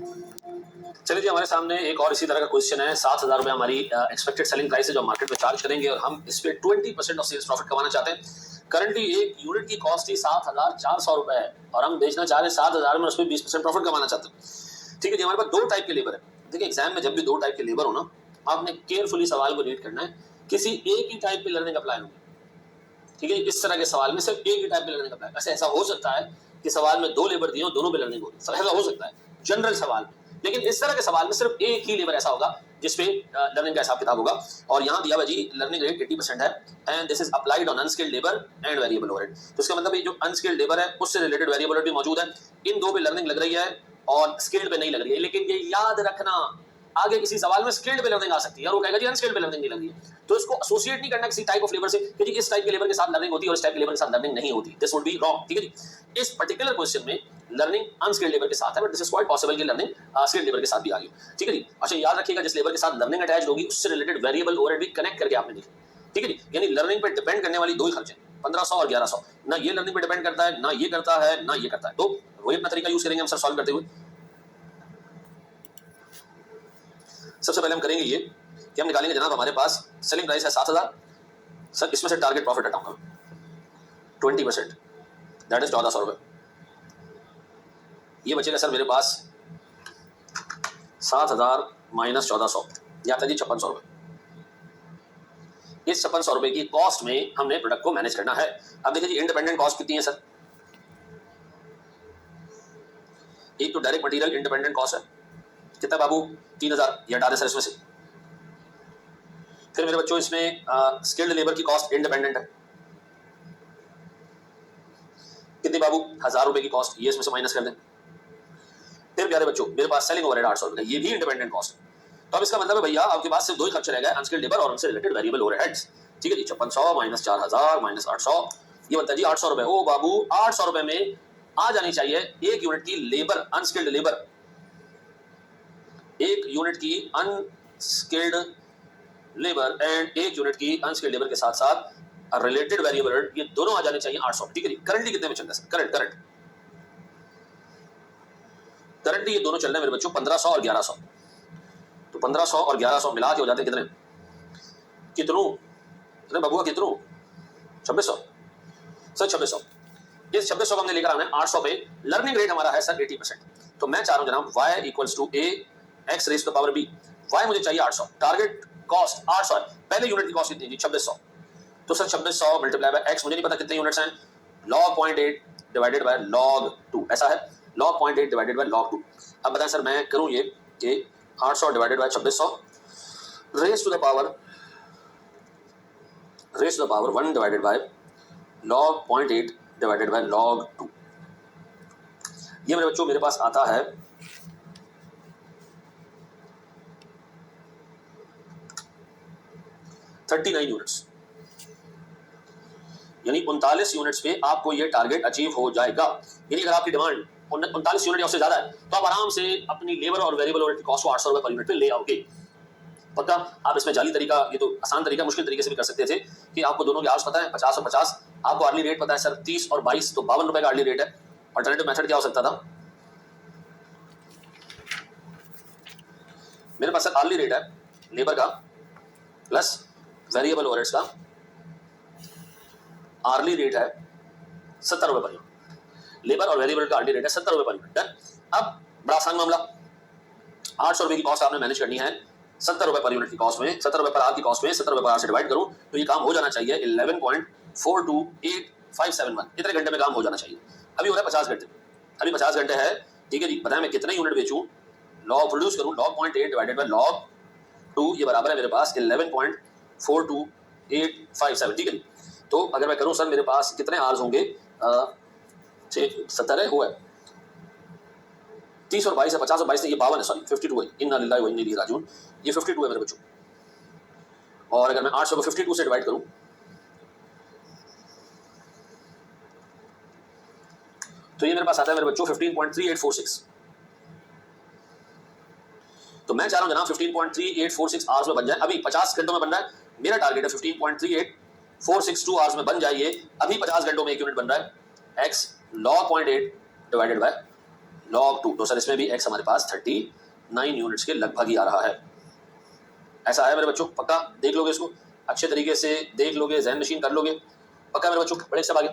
चलिए जी, हमारे सामने एक और इसी तरह का क्वेश्चन है। 7,000 रुपये हमारी एक्सपेक्टेड सेलिंग प्राइस है जो मार्केट में चार्ज करेंगे और हम इस पे 20% ऑफ सेल्स प्रॉफिट कमाना चाहते हैं। करंटली एक यूनिट की कॉस्ट ही 7,400 रुपए है और हम बेचना चाह रहे हैं 7,000 में, उसमें 20% प्रॉफिट कमाना चाहते हैं। ठीक है जी, हमारे पास दो टाइप के लेबर है। देखिए, एग्जाम में जब भी दो टाइप के लेबर हो ना, आपने केयरफुली सवाल को रीड करना है। किसी एक ही टाइप की लर्निंग अप्लाई होगी। ठीक है, इस तरह के सवाल में सिर्फ एक ही टाइप की लर्निंग अप्लाई। वैसे ऐसा हो सकता है कि सवाल में दो लेबर दिए हो, दोनों पे लर्निंग हो, ऐसा हो सकता है जनरल सवाल में। लेकिन इस तरह के सवाल में सिर्फ एक ही लेबर ऐसा होगा जिसपे लर्निंग का हिसाब किताब होगा। और यहाँ दिया हुआ जी लर्निंग रेट 80% है and this is applied on unskilled labour and variable overhead. तो इसका मतलब ये जो अनस्किल्ड लेबर है उससे रिलेटेड वेरिएबल ओवरहेड भी मौजूद है। इन दो पे लर्निंग लग रही है और स्किल्ड पे नहीं लग रही है। लेकिन ये याद रखना, आगे किसी सवाल में स्किल्ड पे लर्निंग आ सकती है और वो कहेगा जी अनस्किल्ड पे लर्निंग नहीं लग रही है। तो इसको एसोसिएट नहीं करना किसी टाइप ऑफ लेबर से कि जी इस टाइप के लेबर के साथ लर्निंग होती है और इस टाइप के लेबर के साथ लर्निंग नहीं होती। This would be wrong. ठीक है जी, इस पर्टिकुलर क्वेश्चन में लर्निंग अनस्किल्ड लेबर के साथ है, but this is quite possible कि लर्निंग स्किल्ड लेबर के साथ भी आ गई। ठीक है जी, अच्छा याद रखिएगा जिस लेबर के साथ लर्निंग अटैच होगी उससे रिलेटेड वेरिएबल ओवरहेड भी कनेक्ट करके आपने लिखा। ठीक है जी, यानी लर्निंग पे डिपेंड करने वाली दो ही खर्चे, 1500 और 1100। ना ये लर्निंग पे डिपेंड करता है, ना ये करता है, ना ये करता है। तो वही अपना तरीका यूज करेंगे हम सर सॉल्व करते हुए। सबसे पहले हम करेंगे ये कि हम निकालेंगे जनाब हमारे पास सेलिंग प्राइस है 7,000। सर इसमें से टारगेट प्रॉफिट हटाऊंगा 20%, दैट इज 1400 रुपए। ये बचेगा सर मेरे पास 7,000 माइनस 1400, या था जी 5600 रुपए। इस 5600 रुपए की कॉस्ट में हमने प्रोडक्ट को मैनेज करना है। अब देखिए जी इंडिपेंडेंट कॉस्ट कितनी है सर। एक तो डायरेक्ट मटेरियल इंडिपेंडेंट कॉस्ट है, कितना बाबू 3000, ये हटा दे सर इसमें से। फिर मेरे बच्चों इसमें स्किल्ड लेबर की कॉस्ट इंडिपेंडेंट है, कितनी बाबू 1000 रुपए की कॉस्ट, ये इसमें से माइनस कर दें। फिर प्यारे बच्चों मेरे पास सेलिंग ओवरहेड 800 रुपए, ये भी इंडिपेंडेंट कॉस्ट है। तो अब इसका मतलब है भैया आपके पास सिर्फ दो ही खर्चे रह गए, अनस्किल्ड लेबर और उनसे रिलेटेड वेरिएबल ओवरहेड्स। ठीक है जी, 5600 माइनस 4000 माइनस 800, ये बनता है जी 800 रुपए। ओ बाबू 800 रुपए में आ जानी चाहिए एक यूनिट की लेबर, अनस्किल्ड लेबर, एक यूनिट की अनस्किल्ड लेबर एंड एक यूनिट की अनस्किल्ड लेबर के साथ साथ रिलेटेड वेरिएबल, ये दोनों आ जाने चाहिए 800। ठीक है जी, करंटली कितने में चल रहा है सर? करंटली ये दोनों चल रहे हैं मेरे बच्चों 1500 और 1100। तो 1500 और 1100 मिला के हो जाते हैं कितने? कितने बबुआ कितनों? 2600 सर, 2600। इस 2600 को हमने लेकर आना है 800 पे। लर्निंग रेट हमारा है सर 80%। तो मैं चाह रहा हूं जनाब y equals to a x raise to the power b। y मुझे चाहिए 800, टारगेट कॉस्ट 800 है। पहले यूनिट की कॉस्ट कितनी थी? 2600। तो सर 2600 मल्टीप्लाई बाय x, मुझे नहीं पता कितने यूनिट्स हैं, log 0.8 डिवाइडेड बाय log 2, ऐसा है log 0.8 डिवाइडेड बाय log 2। अब बताएं सर मैं करूं ये कि 800 divided by 2600 raise to the power 1 divided by log 0.8 divided by log 2। ये मेरे बच्चों मेरे पास आता है 39 यूनिट्स, यानी 39 यूनिट्स पे आपको ये टारगेट अचीव हो जाएगा। यानी अगर आपकी डिमांड 39 यूनिट या उससे ज्यादा है तो आप आराम से अपनी लेबर और वेरिएबल ओवरहेड की कॉस्ट को 800 रुपए पर यूनिट पे ले आओगे। पक्का? आप इसमें जाली तरीका, ये तो आसान तरीका, मुश्किल तरीके से भी कर सकते थे कि आपको दोनों के आवर्स पता है 50 और 50, आपको अर्ली रेट पता है सर 30 और 22, तो 52 रुपए का अर्ली रेट है। अल्टरनेटिव मेथड क्या हो सकता था? मेरे पास सर अर्ली रेट है लेबर का प्लस वेरिएबल ओवरहेड्स का, अर्ली रेट है 70 रुपए पर यूनिट, लेबर और वेरिएबल का अर्ली रेट है 70 रुपए पर यूनिट। डन। अब बड़ा आसान मामला, 800 रुपए की कॉस्ट आपने मैनेज करनी है 70 रुपए पर यूनिट की कॉस्ट में, 70 रुपए पर आवर की कॉस्ट में 70 रुपए पर आवर से डिवाइड करूं तो ये काम हो जाना चाहिए 11.428571, इतने घंटे में काम हो जाना चाहिए। अभी हो रहा है 50 घंटे, अभी 50 घंटे है। ठीक है जी, बताएं मैं कितने यूनिट बेचूं, लॉग प्रोड्यूस करूं, log 0.8 डिवाइडेड बाय log 2, ये बराबर है मेरे पास 11.42857। ठीक है जी, तो अगर मैं करूं सर मेरे पास कितने आवर्स होंगे, 70 है, हुआ है 30 और 22 है, 50 और 22 ये 52 है, सॉरी 52 है। इन्ना लिल्लाहि व इन्ना इलैहि राजिऊन, ये 52 है मेरे बच्चों। और अगर मैं 800 को 52 से डिवाइड करूं तो ये मेरे पास आता है मेरे बच्चों 15.3846। तो मैं चाह रहा हूं जनाब 15.3846 आवर्स में बन जाए, अभी 50 घंटों में बन रहा है। मेरा टारगेट है 15.38462 आवर्स में बन जाए। ये अभी 50 घंटों में एक यूनिट बन रहा है, x log 0.8 divided by log 2, तो सर इसमें भी x हमारे पास 39 यूनिट्स के लगभग ही आ रहा है। ऐसा है मेरे बच्चों, पक्का देख लोगे इसको, अच्छे तरीके से देख लोगे, जहन नशीन कर लोगे, पक्का मेरे बच्चों, बड़े सब आगे।